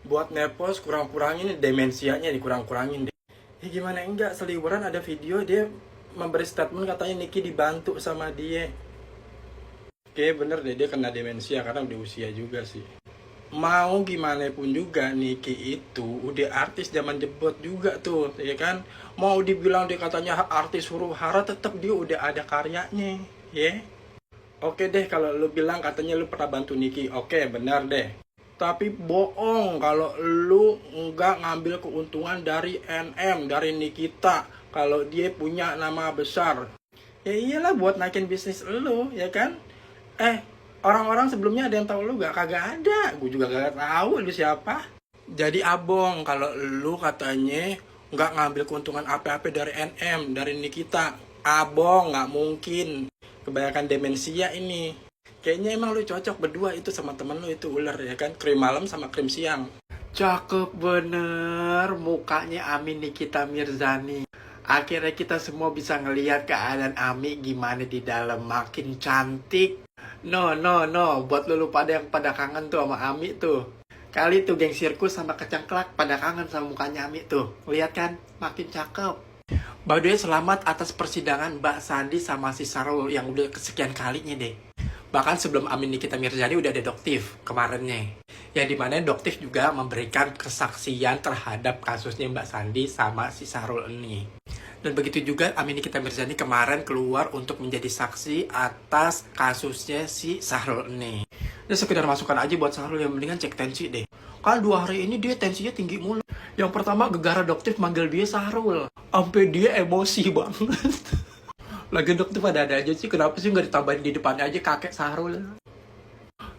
Buat nepos kurang-kurangin demensianya dikurang-kurangin deh. Ya gimana enggak, seliweran ada video dia memberi statement katanya Niki dibantu sama dia. Oke bener deh, dia kena demensia karena udah usia juga sih. Mau gimana pun juga Niki itu udah artis zaman debut juga tuh, ya kan? Mau dibilang dia katanya artis huru hara, tetap dia udah ada karyanya, ya. Oke deh kalau lu bilang katanya lu pernah bantu Niki, oke benar deh. Tapi bohong kalau lu nggak ngambil keuntungan dari NM, dari Nikita, kalau dia punya nama besar. Ya iyalah buat naikin bisnis lu, ya kan? Orang-orang sebelumnya ada yang tahu lu gak? Kagak ada. Gue juga gak tahu lu siapa. Jadi abong kalau lu katanya nggak ngambil keuntungan apa-apa dari NM, dari Nikita. Abong, nggak mungkin. Kebanyakan demensia ini. Kayaknya emang lu cocok berdua itu sama temen lu itu ular, ya kan? Krim malam sama krim siang. Cakep bener mukanya Ami Nikita Mirzani. Akhirnya kita semua bisa ngelihat keadaan Ami gimana di dalam, makin cantik. No, buat lu pada yang pada kangen tuh sama Ami tuh. Kali tuh geng sirkus sama kecengklak pada kangen sama mukanya Ami tuh. Lihat kan, makin cakep. By the way, selamat atas persidangan Mbak Sandi sama si Sarul yang udah kesekian kalinya deh. Bahkan sebelum Amin Nikita Mirzani udah deduktif kemarinnya. Yang dimana deduktif juga memberikan kesaksian terhadap kasusnya Mbak Sandi sama si Sarul ini. Dan begitu juga Amin Nikita Mirzani kemarin keluar untuk menjadi saksi atas kasusnya si Sahrul ini. Dan sekedar masukan aja buat Sahrul, yang mendingan cek tensi deh. Kan 2 hari ini dia tensinya tinggi mulu. Yang pertama gegara doktif manggil dia Sahrul. Sampai dia emosi banget. Lagi doktif ada aja sih, kenapa sih nggak ditambahin di depannya aja kakek Sahrul?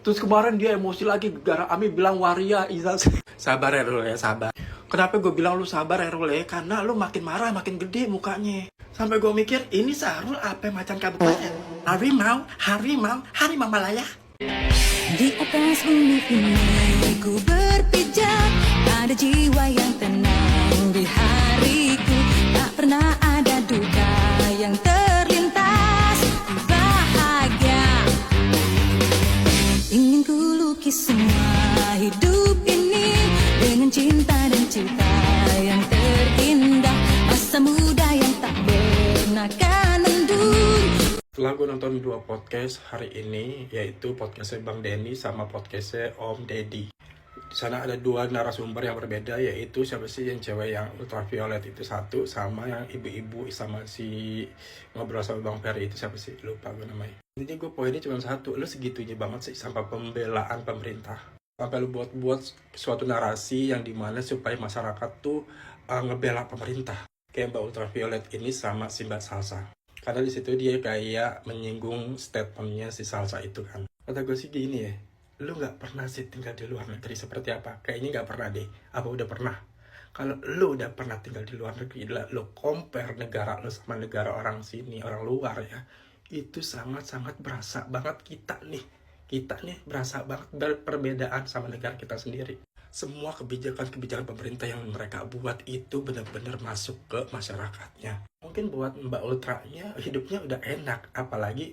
Terus kemarin dia emosi lagi gara Ami bilang waria Izal. Sabar ya Rul ya, sabar. Kenapa gue bilang lu sabar ya Rul ya? Karena lu makin marah makin gede mukanya. Sampai gue mikir ini Sahrul apa macan kabupaten? Harimau Malaya. Di atas bumi ini ku berpijak, ada jiwa yang tenang di hariku. Tak pernah ada duka yang terlintas, ku bahagia. Ingin ku lukis semua hidup ini dengan cinta dan cita yang terindah. Masa muda yang tak pernah kan mendur. Setelah gue nonton 2 podcast hari ini, yaitu podcastnya Bang Denny sama podcastnya Om Deddy. Di sana ada 2 narasumber yang berbeda, yaitu siapa sih yang cewek yang ultraviolet itu satu, sama yang ibu-ibu sama si ngobrol sama Bang Ferry itu siapa sih? Lupa gue namanya. Jadi gue poinnya cuma satu, lu segitunya banget sih sampai pembelaan pemerintah. Sampai lu buat suatu narasi yang dimana supaya masyarakat tuh ngebela pemerintah. Kayak Mbak Ultraviolet ini sama si Mbak Salsa. Karena di situ dia kayak menyinggung statementnya si Salsa itu kan. Kata gue sih gini ya, lu nggak pernah sih tinggal di luar negeri seperti apa? Kayaknya nggak pernah deh. Apa udah pernah? Kalau lu udah pernah tinggal di luar negeri, lu compare negara lu sama negara orang sini, orang luar ya, itu sangat-sangat berasa banget kita nih berasa banget perbedaan sama negara kita sendiri. Semua kebijakan-kebijakan pemerintah yang mereka buat itu benar-benar masuk ke masyarakatnya. Mungkin buat Mbak Ultranya hidupnya udah enak, apalagi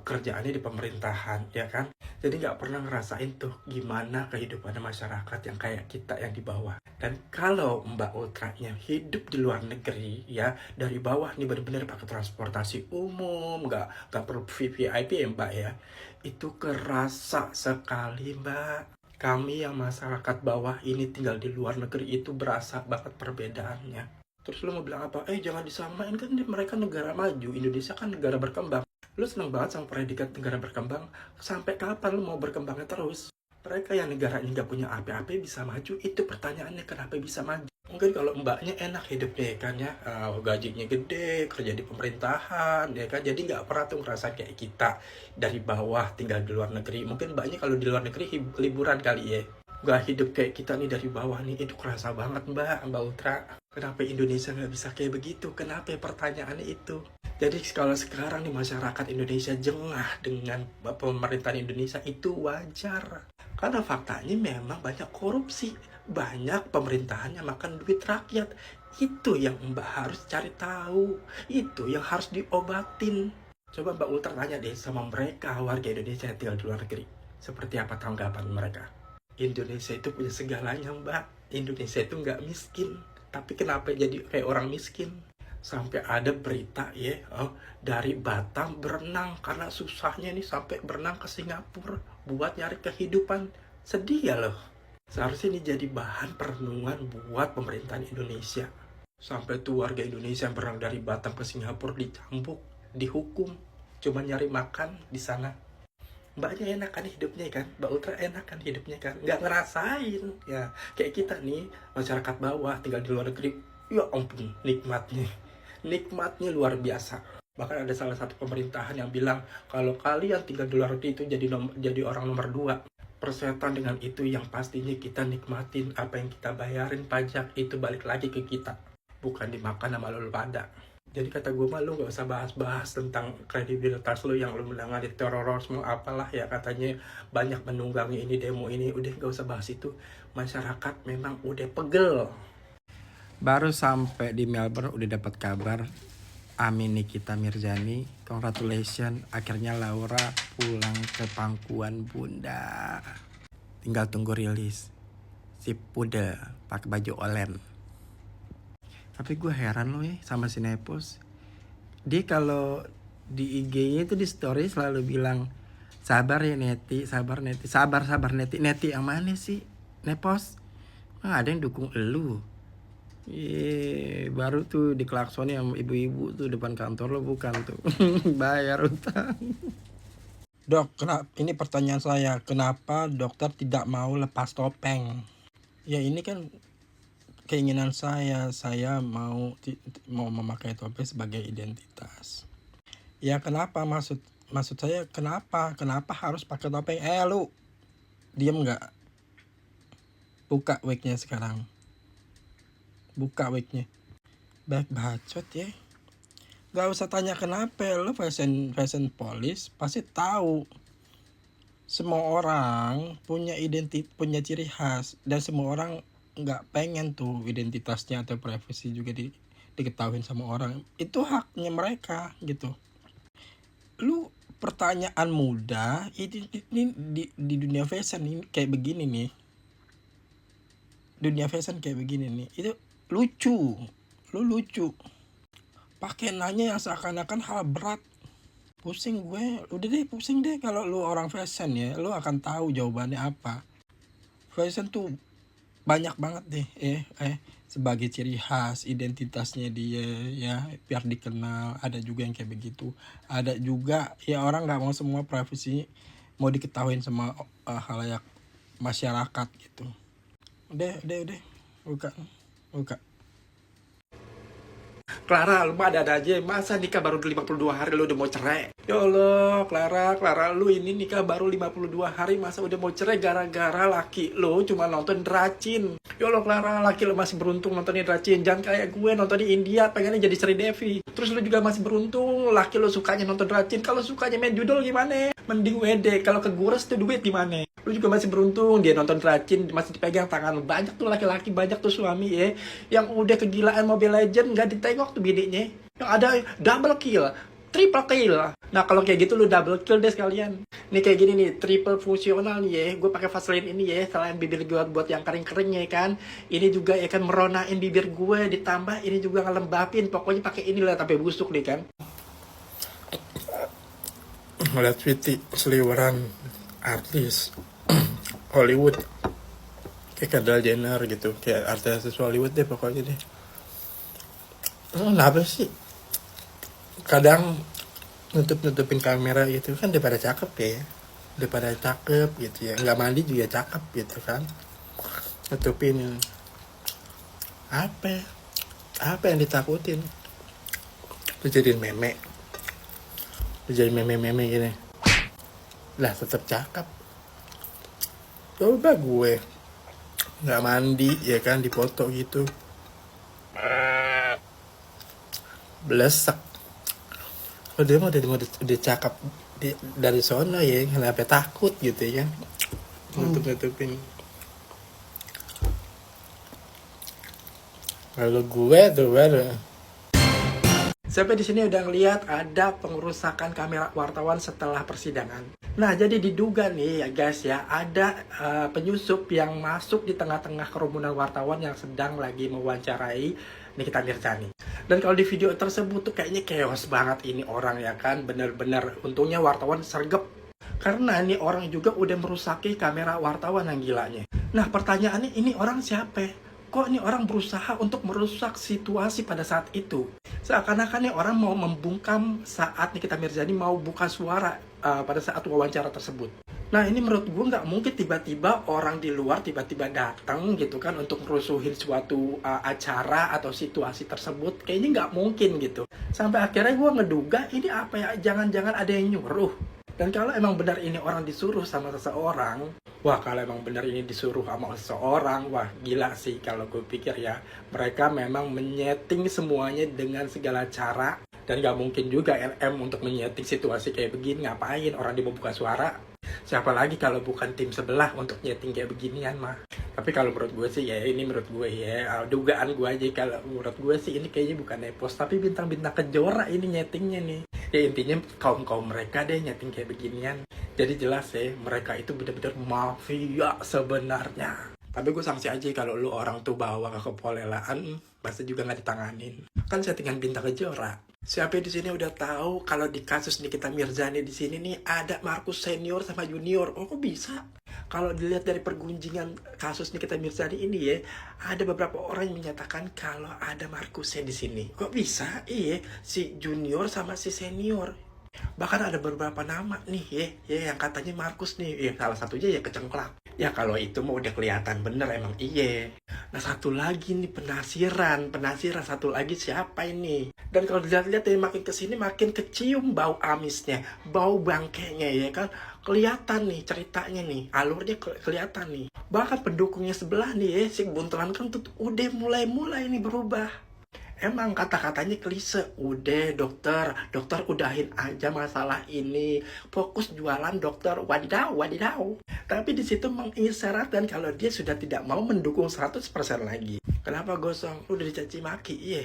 kerjaannya di pemerintahan, ya kan? Jadi nggak pernah ngerasain tuh gimana kehidupan masyarakat yang kayak kita yang di bawah. Dan kalau Mbak Ultranya hidup di luar negeri, ya dari bawah nih benar-benar pakai transportasi umum, nggak perlu VIP ya Mbak ya, itu kerasa sekali Mbak. Kami yang masyarakat bawah ini tinggal di luar negeri itu berasa banget perbedaannya. Terus lu mau bilang apa? Jangan disamain, kan mereka negara maju, Indonesia kan negara berkembang. Lu seneng banget sama predikat negara berkembang, sampai kapan lu mau berkembangnya terus? Mereka yang negaranya nggak punya apa-apa bisa maju, itu pertanyaannya kenapa bisa maju? Mungkin kalau mbaknya enak hidupnya kan ya, gajinya gede, kerja di pemerintahan, ya kan, jadi nggak pernah tuh ngerasa kayak kita dari bawah tinggal di luar negeri. Mungkin mbaknya kalau di luar negeri liburan kali ya, nggak hidup kayak kita nih dari bawah nih, itu kerasa banget Mbak Ultra. Kenapa Indonesia nggak bisa kayak begitu? Kenapa pertanyaannya itu? Jadi kalau sekarang nih masyarakat Indonesia jengah dengan pemerintahan Indonesia itu wajar. Karena faktanya memang banyak korupsi, banyak pemerintahan yang makan duit rakyat. Itu yang Mbak harus cari tahu, itu yang harus diobatin. Coba Mbak Ultra tanya deh sama mereka warga Indonesia yang tinggal di luar negeri, seperti apa tanggapan mereka? Indonesia itu punya segalanya, Mbak. Indonesia itu nggak miskin. Tapi kenapa jadi kayak orang miskin? Sampai ada berita ya, dari Batam berenang karena susahnya nih sampai berenang ke Singapura buat nyari kehidupan. Sedih ya loh. Seharusnya ini jadi bahan perenungan buat pemerintahan Indonesia. Sampai tuh warga Indonesia yang berenang dari Batam ke Singapura dicambuk, dihukum, cuma nyari makan di sana. Mbaknya enak kan hidupnya kan, Mbak Ultra enak kan hidupnya kan, nggak ngerasain ya kayak kita nih masyarakat bawah tinggal di luar negeri. Ya ampun, nikmatnya luar biasa. Bahkan ada salah satu pemerintahan yang bilang kalau kalian tinggal di luar negeri itu jadi orang nomor 2. Persetan dengan itu yang pastinya kita nikmatin apa yang kita bayarin pajak itu balik lagi ke kita, bukan dimakan sama lu pada. Jadi kata gue mah lu gak usah bahas-bahas tentang kredibilitas lu yang lu menangani terorisme apalah ya, katanya banyak menunggangi ini demo ini. Udah gak usah bahas itu. Masyarakat memang udah pegel. Baru sampai di Melbourne udah dapat kabar Amin Nikita Mirzani, congratulations, akhirnya Laura pulang ke pangkuan bunda. Tinggal tunggu rilis. Si Pudel pakai baju oranye. Tapi gue heran loh ya sama si Nepos. Dia kalau di IG-nya itu di story selalu bilang sabar ya Neti, sabar Neti, sabar Neti. Neti yang mana sih Nepos? Ada yang dukung elu. Baru tuh diklaksoni sama ibu-ibu tuh depan kantor lo, bukan tuh. Bayar utang. Dok, kenapa? Ini pertanyaan saya, kenapa dokter tidak mau lepas topeng? Ya ini kan keinginan saya mau memakai topeng sebagai identitas. Ya kenapa, maksud saya kenapa harus pakai topeng? Lu diem nggak? Buka wig-nya sekarang. Buka wig-nya. Baik bacot ya. Gak usah tanya kenapa, lu fashion police pasti tahu. Semua orang punya punya ciri khas, dan semua orang nggak pengen tuh identitasnya atau privasi juga diketahuin sama orang. Itu haknya mereka gitu. Lu pertanyaan mudah ini di dunia fashion ini kayak begini nih. Dunia fashion kayak begini nih. Itu lucu. Lu lucu. Pakai nanya yang seakan-akan hal berat. Pusing gue. Udah deh, pusing deh kalau lu orang fashion ya. Lu akan tahu jawabannya apa. Fashion tuh banyak banget deh sebagai ciri khas identitasnya dia ya, biar dikenal. Ada juga yang kayak begitu, ada juga ya orang nggak mau semua privasi mau diketahuin sama halayak masyarakat gitu. Udah buka. Clara, lu mah ada aja. Masa nikah baru 52 hari lu udah mau cerai? Ya Allah, Clara, lu ini nikah baru 52 hari masa udah mau cerai gara-gara laki lu cuma nonton Dracin. Ya Allah, Clara, laki lu masih beruntung nontonnya Dracin. Jangan kayak gue nonton di India pengennya jadi Sri Devi. Terus lu juga masih beruntung laki lu sukanya nonton Dracin. Kalau sukanya main judul gimana? Mending WD. Kalau kegures tuh duit gimana? Lu juga masih beruntung dia nonton Dracin, masih dipegang tangan. Banyak tuh laki-laki, banyak tuh suami ya yang udah kegilaan Mobile Legend gak ditengok tuh bininya, yang ada double kill, triple kill. Nah kalau kayak gitu lu double kill deh sekalian. Nih kayak gini nih, triple fungsional nih ya. Gue pakai Vaseline ini ya, selain bibir gue buat yang kering-keringnya kan, ini juga ya kan meronain bibir gue, ditambah ini juga ngelembapin. Pokoknya pakai ini lah sampai busuk nih kan. Ngeliat Sweety seliweran artis Hollywood kayak Kendall Jenner gitu, kayak artis Hollywood deh pokoknya deh. Kenapa sih kadang nutupin kamera gitu kan, daripada cakep gitu ya, nggak mandi juga cakep gitu kan, nutupin apa yang ditakutin? Lu jadiin meme gini lah tetap cakep. Coba gue nggak mandi ya kan, dipoto gitu blesek. Dia mah udah cakep dari sono ya, kenapa takut gitu ya, nutupin. Kalau gue tuh baru. Sampai di sini udah ngeliat ada pengerusakan kamera wartawan setelah persidangan. Nah, jadi diduga nih ya guys ya, ada penyusup yang masuk di tengah-tengah kerumunan wartawan yang sedang lagi mewawancarai Nikita Mirzani. Dan kalau di video tersebut tuh kayaknya chaos banget ini orang ya kan, bener-bener untungnya wartawan sergap. Karena ini orang juga udah merusaki kamera wartawan yang gilanya. Nah, pertanyaannya ini orang siapa? Kok ini orang berusaha untuk merusak situasi pada saat itu? Seakan-akan nih orang mau membungkam saat Nikita Mirzani mau buka suara pada saat wawancara tersebut. Nah, ini menurut gue nggak mungkin tiba-tiba orang di luar tiba-tiba datang gitu kan untuk merusuhin suatu acara atau situasi tersebut. Kayaknya nggak mungkin gitu. Sampai akhirnya gue ngeduga ini apa ya, jangan-jangan ada yang nyuruh. Dan kalau emang benar ini orang disuruh sama seseorang, wah kalau emang benar ini disuruh sama seseorang, wah gila sih kalau gue pikir ya. Mereka memang menyeting semuanya dengan segala cara. Dan gak mungkin juga LM untuk menyeting situasi kayak begini, ngapain orang dia mau buka suara. Siapa lagi kalau bukan tim sebelah untuk nyeting kayak beginian mah. Tapi kalau menurut gue sih ya, ini menurut gue ya, dugaan gue aja, kalau menurut gue sih ini kayaknya bukan nepos, tapi bintang-bintang kejora ini nyetingnya nih. Ya intinya kaum mereka deh nyeting kayak beginian. Jadi jelas ya, mereka itu benar-benar mafia sebenarnya. Tapi gue sanksi aja kalau lu orang tuh bawa ke kepolelaan, pasti juga nggak ditanganin. Kan settingan bintang kejora. Siapa di sini udah tahu kalau di kasus Nikita Mirzani di sini nih ada Markus senior sama junior. Oh, kok bisa? Kalau dilihat dari pergunjingan kasus Nikita Mirzani ini ya, ada beberapa orang yang menyatakan kalau ada Markusnya di sini. Kok bisa? Iya, si junior sama si senior. Bahkan ada beberapa nama nih ya yang katanya Markus nih. Ya salah satunya ya Kecengklak. Ya kalau itu mau udah kelihatan bener emang iya. Nah satu lagi nih penasiran satu lagi siapa ini? Dan kalau dilihat-lihat ya makin kesini makin kecium bau amisnya, bau bangkainya ya kan. Kelihatan nih ceritanya nih, alurnya kelihatan nih. Bahkan pendukungnya sebelah nih ya, si buntelan kan tuh udah mulai nih berubah. Emang kata-katanya klise, udah dokter udahin aja masalah ini, fokus jualan dokter, wadidaw. Tapi di situ mengisyaratkan kalau dia sudah tidak mau mendukung 100% lagi. Kenapa gosong? Udah dicaci maki, iya.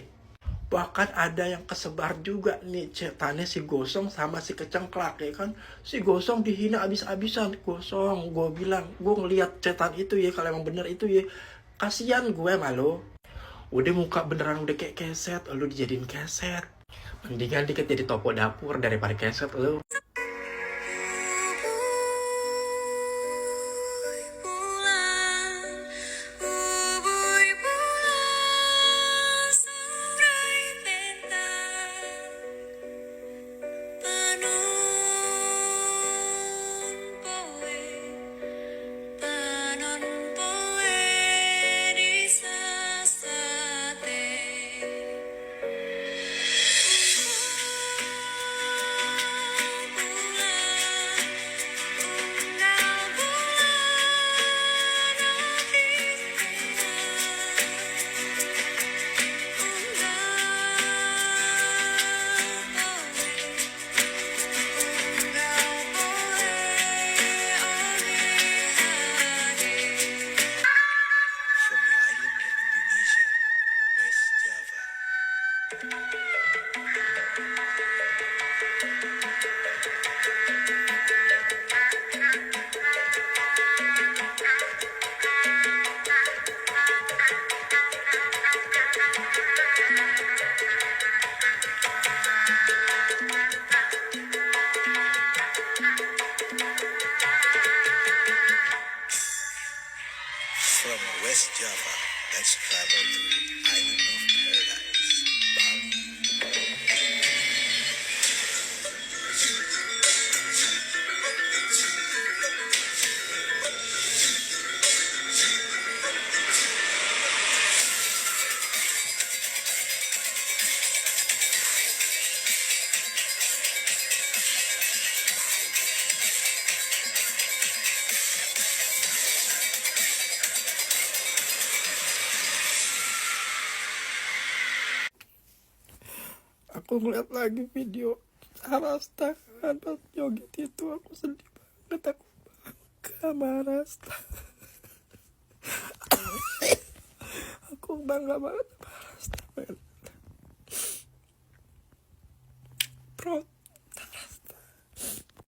Bahkan ada yang kesebar juga nih cetannya si Gosong sama si Kecengklak ya kan. Si Gosong dihina abis-abisan. Gosong, gue bilang, gue ngeliat cetan itu ya, kalau emang bener itu ya, kasian gue malu. Udah muka beneran udah kayak keset, lu dijadiin keset. Mendingan dikit jadi topo dapur daripada keset lu. From West Java, let's travel to Island of Paradise, Bali. Aku ngeliat lagi video Arasta pas joget itu, aku sedih banget, aku bangga sama Arasta. Aku bangga banget